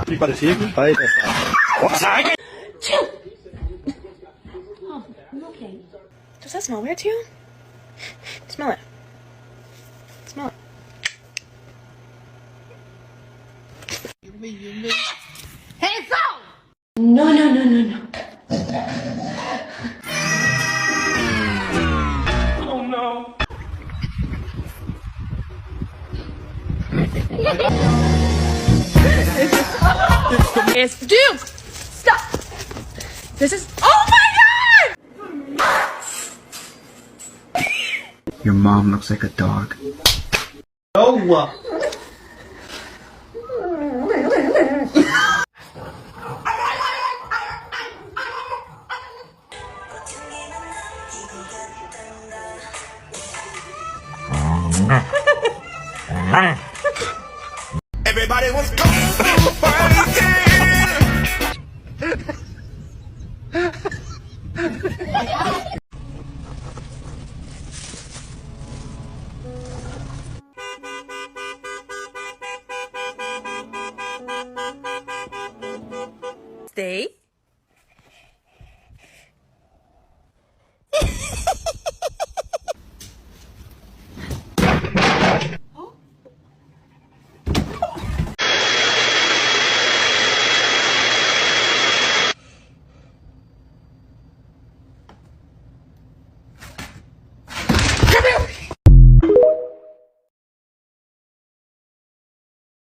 Me parecia que o pai dessa. Oh, I'm okay. Does that smell weird to you? Smell it. Smell it. Hands up! No, no, no, no, no. Oh no. It's Duke! Stop! This is. Oh my god! Your mom looks like a dog. Oh! Everybody was going to fighting. Stay